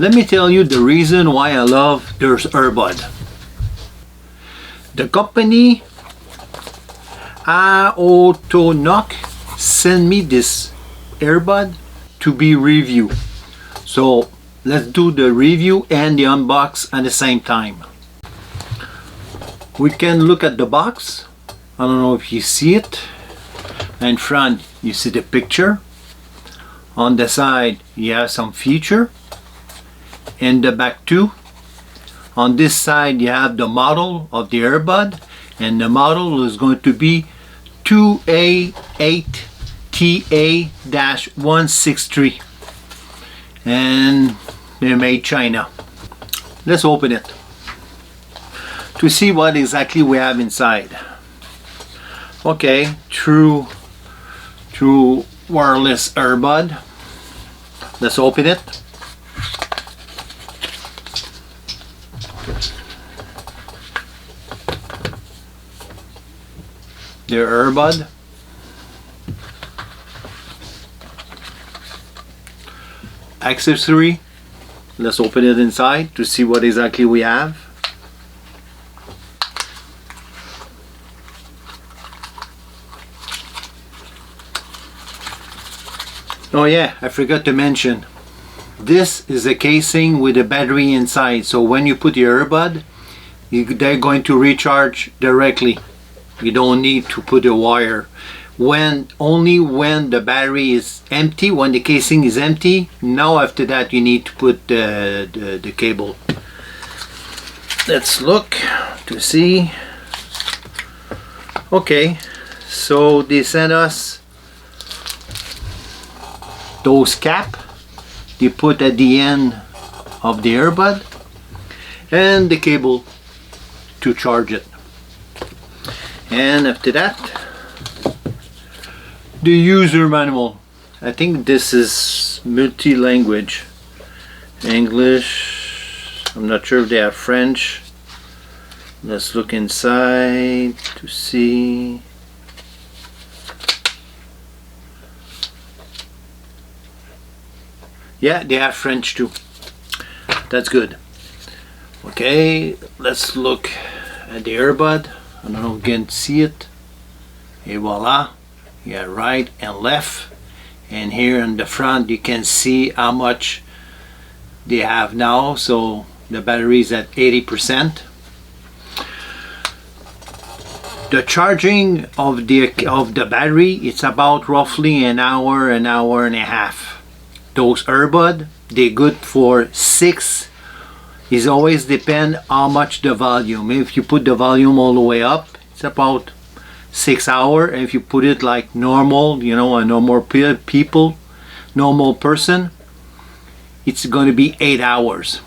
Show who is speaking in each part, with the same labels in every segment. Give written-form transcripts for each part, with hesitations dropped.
Speaker 1: Let me tell you the reason why I love this earbud. The company aotonok sent me this earbud to be reviewed. So let's do the review and the unbox at the same time. We can look at the box. I don't know if you see it. In front you see the picture. On the side you have some feature. In the back too. On this side you have the model of the earbud, and the model is going to be 2A8TA-163, and they're made China. Let's open it to see what exactly we have inside. Okay, true wireless earbud. Let's open it. The earbud. Accessory. Let's open it inside to see what exactly we have. Oh yeah, I forgot to mention, this is a casing with a battery inside, so when you put your earbud, they're going to recharge directly. You don't need to put a wire. Only when the battery is empty, when the casing is empty, now after that you need to put the cable. Let's look to see. Okay, so they sent us those cap they put at the end of the earbud, and the cable to charge it. And after that, the user manual. I think this is multi-language. English, I'm not sure if they have French. Let's look inside to see. Yeah, they have French too. That's good. Okay, let's look at the earbud. I don't know if you can see it. Et voila. You got right and left. And here in the front you can see how much they have now. So the battery is at 80%. The charging of the battery, it's about roughly an hour and a half. Those earbuds, they're good for 6. It always depend how much the volume. If you put the volume all the way up, it's about 6 hours. If you put it like normal, you know, a normal normal person, it's going to be 8 hours.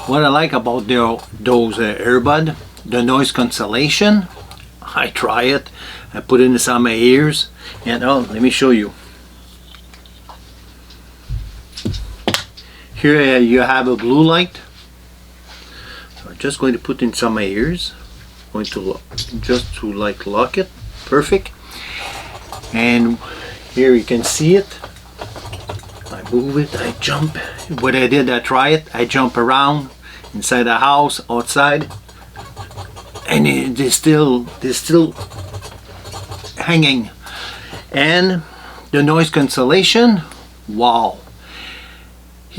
Speaker 1: What I like about those earbuds, the noise cancellation. I try it. I put it in some of my ears, and oh, let me show you. Here you have a blue light. So I'm just going to put in some of my ears. Going to just to like lock it. Perfect. And here you can see it. I move it, I jump. What I did, I try it. I jump around inside the house, outside, and they're still hanging. And the noise cancellation. Wow.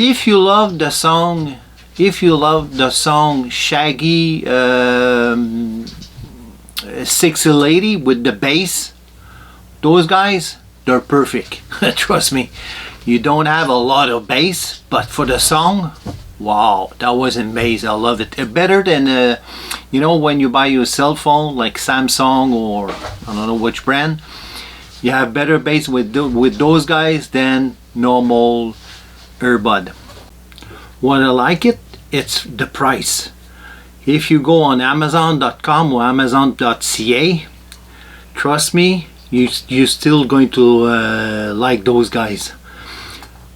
Speaker 1: If you love the song, Shaggy, Sexy Lady with the bass, those guys, they're perfect. Trust me. You don't have a lot of bass, but for the song, wow, that was amazing. I love it. Better than, you know, when you buy your cell phone like Samsung or I don't know which brand, you have better bass with those guys than normal earbud. What I like it's the price. If you go on Amazon.com or Amazon.ca, trust me, you're still going to like those guys.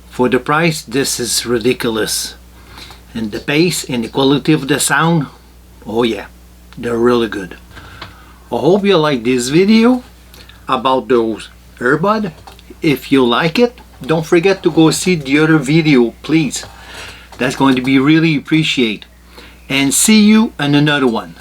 Speaker 1: For the price, this is ridiculous. And the bass and the quality of the sound, oh yeah, they're really good. I hope you like this video about those earbuds. If you like it, don't forget to go see the other video, please. That's going to be really appreciated. And see you in another one.